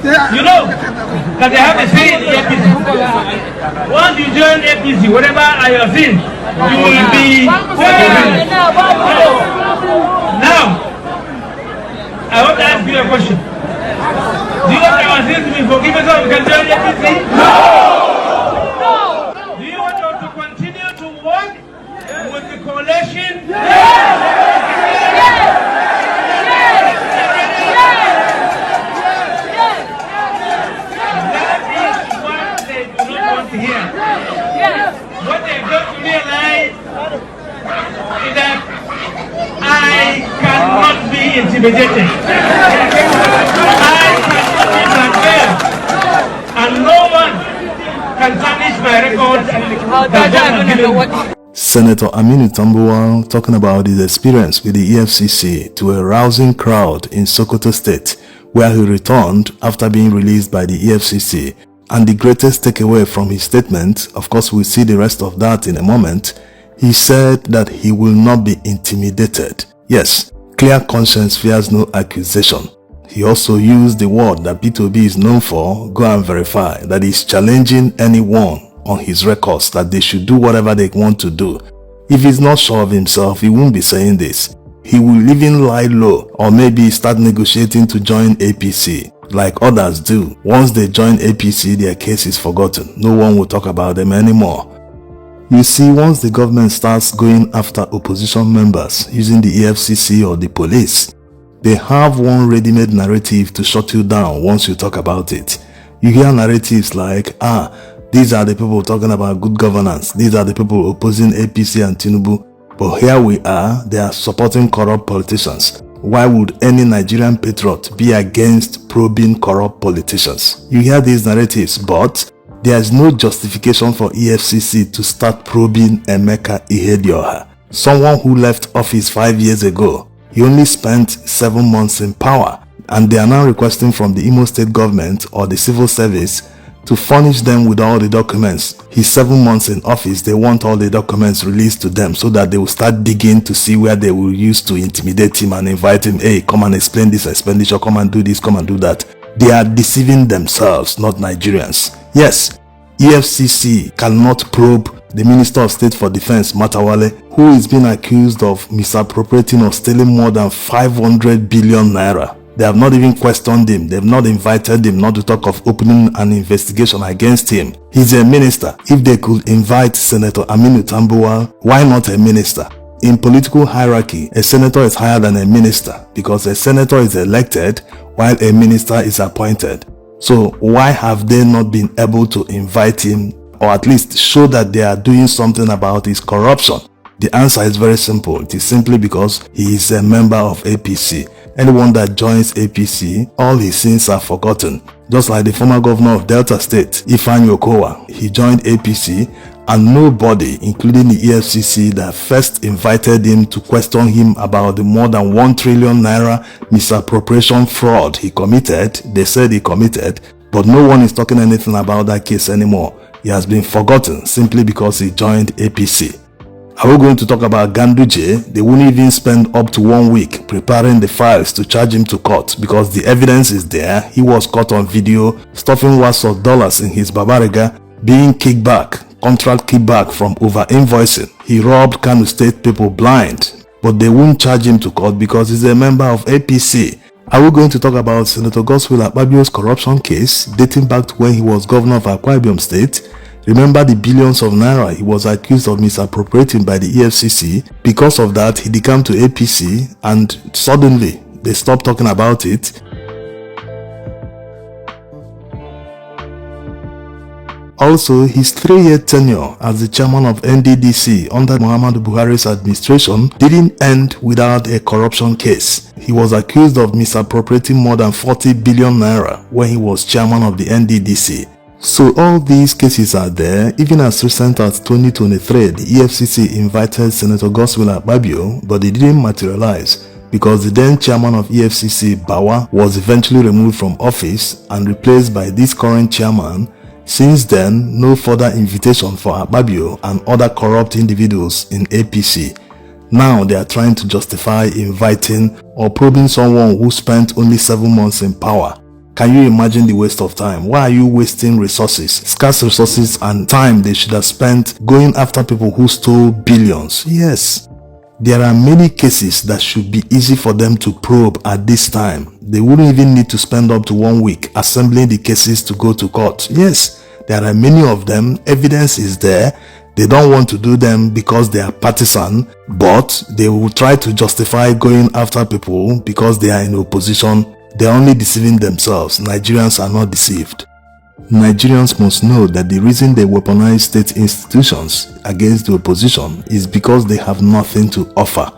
You know, that they have a say in the APC. Once you join APC, whatever are your sins, you will be forgiven. Now, I want to ask you a question. Do you want our sins to be forgiven so we can join APC? No! Do you want us to continue to work with the coalition? Yes! Here. Yes. What they've got to realize is that I cannot be intimidated. I cannot be blackmailed. And no one can tarnish my record. Senator Aminu Tambuwal talking about his experience with the EFCC to a rousing crowd in Sokoto State, where he returned after being released by the EFCC. And the greatest takeaway from his statement, of course we'll see the rest of that in a moment, he said that he will not be intimidated. Yes, clear conscience fears no accusation. He also used the word that P2B is known for, go and verify, that he's challenging anyone on his records that they should do whatever they want to do. If he's not sure of himself, he won't be saying this. He will even lie low or maybe start negotiating to join APC. Like others do. Once they join APC, their case is forgotten. No one will talk about them anymore. You see, once the government starts going after opposition members using the EFCC or the police, they have one ready-made narrative to shut you down once you talk about it. You hear narratives like, these are the people talking about good governance. These are the people opposing APC and Tinubu. But here we are, they are supporting corrupt politicians. Why would any Nigerian patriot be against probing corrupt politicians? You hear these narratives, but there is no justification for EFCC to start probing Emeka Ihedioha, someone who left office 5 years ago. He only spent 7 months in power, and they are now requesting from the Imo State government or the civil service to furnish them with all the documents. His 7 months in office, they want all the documents released to them so that they will start digging to see where they will use to intimidate him and invite him, hey, come and explain this expenditure, come and do this, come and do that. They are deceiving themselves, not Nigerians. Yes, EFCC cannot probe the Minister of State for Defense, Matawale, who is being accused of misappropriating or stealing more than 500 billion naira. They have not even questioned him. They have not invited him, not to talk of opening an investigation against him. He's a minister. If they could invite Senator Aminu Tambuwal, why not a minister? In political hierarchy, a senator is higher than a minister because a senator is elected while a minister is appointed. So why have they not been able to invite him or at least show that they are doing something about his corruption? The answer is very simple. It is simply because he is a member of APC. Anyone that joins APC, all his sins are forgotten. Just like the former governor of Delta State, Ifeanyi Okowa, he joined APC and nobody, including the EFCC that first invited him to question him about the more than 1 trillion naira misappropriation fraud he committed, they said he committed, but no one is talking anything about that case anymore. He has been forgotten simply because he joined APC. Are we going to talk about Ganduje? They won't even spend up to 1 week preparing the files to charge him to court because the evidence is there. He was caught on video stuffing lots of dollars in his Babariga, being contract kickback from over-invoicing. He robbed Kano State people blind, but they won't charge him to court because he's a member of APC. Are we going to talk about Senator Godswill Akpabio's corruption case dating back to when he was governor of Akwa Ibom State? Remember the billions of naira he was accused of misappropriating by the EFCC. Because of that, he decamped to APC and suddenly they stopped talking about it. Also, his 3-year tenure as the chairman of NDDC under Muhammadu Buhari's administration didn't end without a corruption case. He was accused of misappropriating more than 40 billion naira when he was chairman of the NDDC. So all these cases are there. Even as recent as 2023, the EFCC invited Senator Godswill Akpabio, but it didn't materialize because the then chairman of EFCC, Bawa, was eventually removed from office and replaced by this current chairman. Since then, no further invitation for Akpabio and other corrupt individuals in APC. Now they are trying to justify inviting or probing someone who spent only 7 months in power. Can you imagine the waste of time? Why are you wasting resources, scarce resources and time they should have spent going after people who stole billions? Yes, there are many cases that should be easy for them to probe at this time. They wouldn't even need to spend up to 1 week assembling the cases to go to court. Yes, there are many of them. Evidence is there. They don't want to do them because they are partisan, but they will try to justify going after people because they are in opposition. They are only deceiving themselves. Nigerians are not deceived. Nigerians must know that the reason they weaponize state institutions against the opposition is because they have nothing to offer.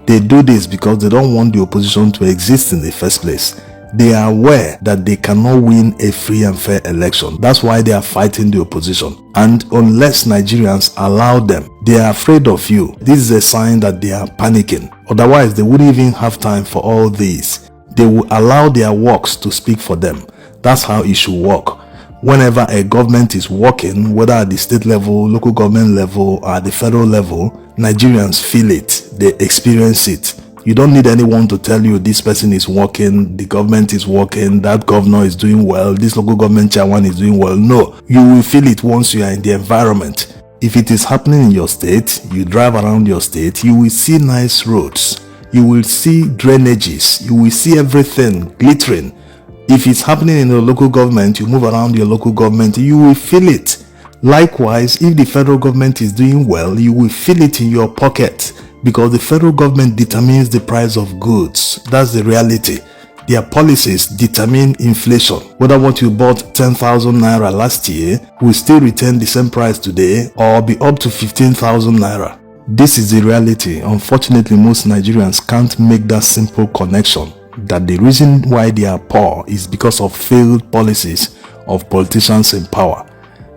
They do this because they don't want the opposition to exist in the first place. They are aware that they cannot win a free and fair election. That's why they are fighting the opposition. And unless Nigerians allow them, they are afraid of you. This is a sign that they are panicking. Otherwise, they wouldn't even have time for all this. They will allow their works to speak for them. That's how it should work. Whenever a government is working, whether at the state level, local government level, or at the federal level, Nigerians feel it. They experience it. You don't need anyone to tell you this person is working, the government is working, that governor is doing well, this local government chairman is doing well. No, you will feel it once you are in the environment. If it is happening in your state, you drive around your state, you will see nice roads. You will see drainages. You will see everything glittering. If it's happening in your local government, you move around your local government, you will feel it. Likewise, if the federal government is doing well, you will feel it in your pocket because the federal government determines the price of goods. That's the reality. Their policies determine inflation. Whether what you bought 10,000 naira last year will still return the same price today or be up to 15,000 naira. This is the reality. Unfortunately, most Nigerians can't make that simple connection that the reason why they are poor is because of failed policies of politicians in power.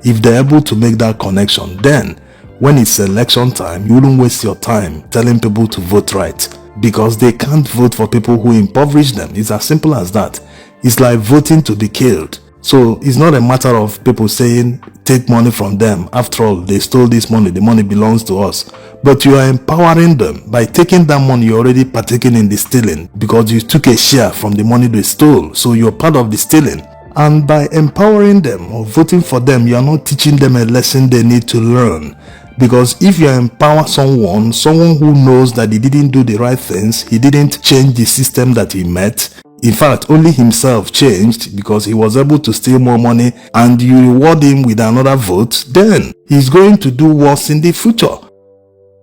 If they're able to make that connection, then when it's election time, you wouldn't waste your time telling people to vote right because they can't vote for people who impoverish them. It's as simple as that. It's like voting to be killed. So it's not a matter of people saying take money from them. After all, they stole this money, the money belongs to us. But you are empowering them. By taking that money, you're already partaking in the stealing because you took a share from the money they stole. So you're part of the stealing. And by empowering them or voting for them, you are not teaching them a lesson they need to learn. Because if you empower someone who knows that he didn't do the right things, he didn't change the system that he met, in fact, only himself changed because he was able to steal more money, and you reward him with another vote, then he's going to do worse in the future.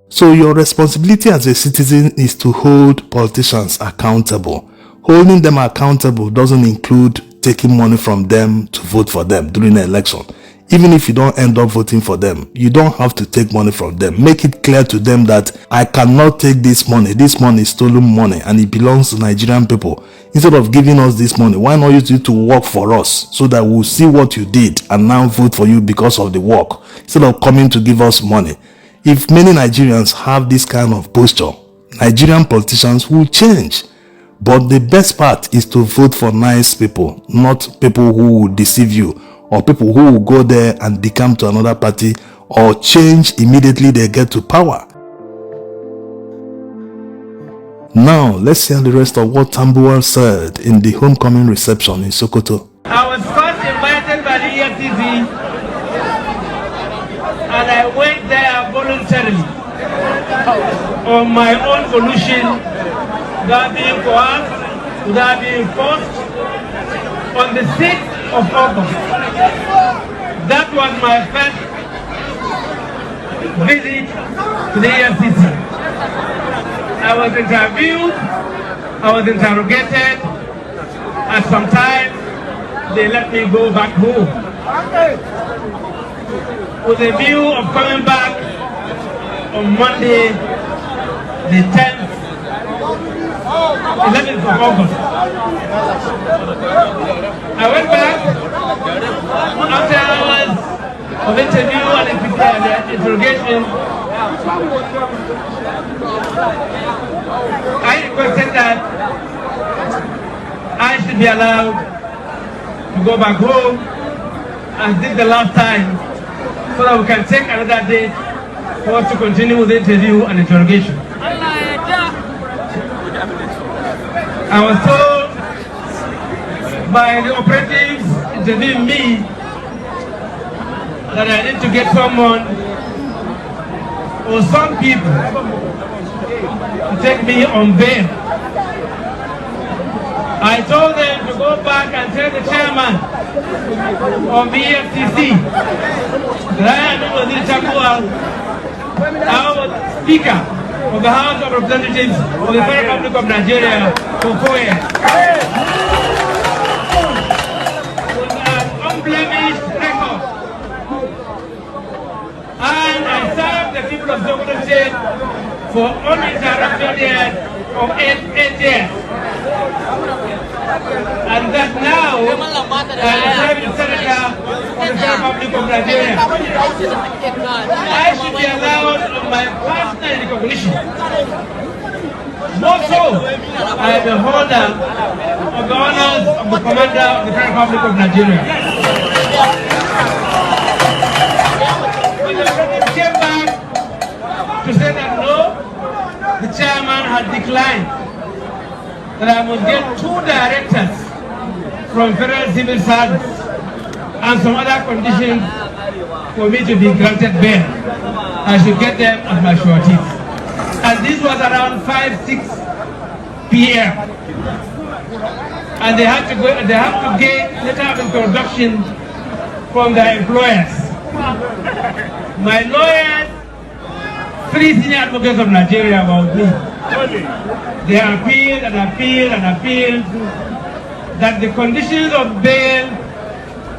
So your responsibility as a citizen is to hold politicians accountable. Holding them accountable doesn't include taking money from them to vote for them during an election. Even if you don't end up voting for them, you don't have to take money from them. Make it clear to them that I cannot take this money. This money is stolen money and it belongs to Nigerian people. Instead of giving us this money, why not use it to work for us so that we'll see what you did and now vote for you because of the work, instead of coming to give us money. If many Nigerians have this kind of posture, Nigerian politicians will change. But the best part is to vote for nice people, not people who will deceive you, or people who will go there and decamp to another party or change immediately they get to power. Now, let's hear the rest of what Tambuwal said in the homecoming reception in Sokoto. I was first invited by the EFCC and I went there voluntarily on my own volition, without being coerced, without being forced, on the 6th of August. That was my first visit to the EFCC. I was interviewed, I was interrogated, and sometimes they let me go back home with a view of coming back on Monday, the 10th, 11th of August. I went back after hours of interview and interrogation. I requested that I should be allowed to go back home as did the last time, so that we can take another date for us to continue with the interview and interrogation. I was told by the operatives interviewing me that I need to get someone or some people to take me on bail. I told them to go back and tell the chairman of the EFCC that I am the Tambuwal, our speaker of the House of Representatives of the Federal Republic of Nigeria for 4 years. With an unblemished record. And I served the people of Sokoto State for uninterrupted years of 8 years. And that now I am serving senator of the Federal Republic of Nigeria. I should be allowed on my personal recognition. More so, I am the holder of the honors of the commander of the Federal Republic of Nigeria. When the president came back to say that no, the chairman had declined, that I must get 2 directors from Federal Civil Service and some other conditions for me to be granted bail. I should get them as my sureties. And this was around 5-6 p.m. And they have to get letter of introduction from their employers. My lawyers, 3 senior advocates of Nigeria about me. They appealed and appealed and appealed that the conditions of bail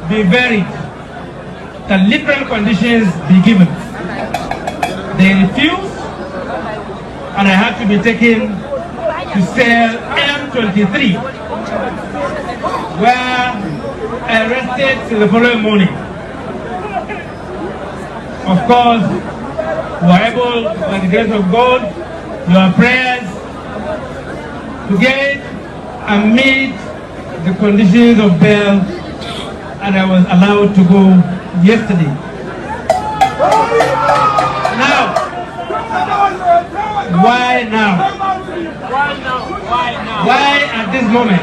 be varied, that liberal conditions be given. They refused, and I had to be taken to cell M23, where I rested till the following morning. Of course, we were able, by the grace of God, your prayers, to get and meet the conditions of bail, and I was allowed to go yesterday. Now, why now? Why at this moment?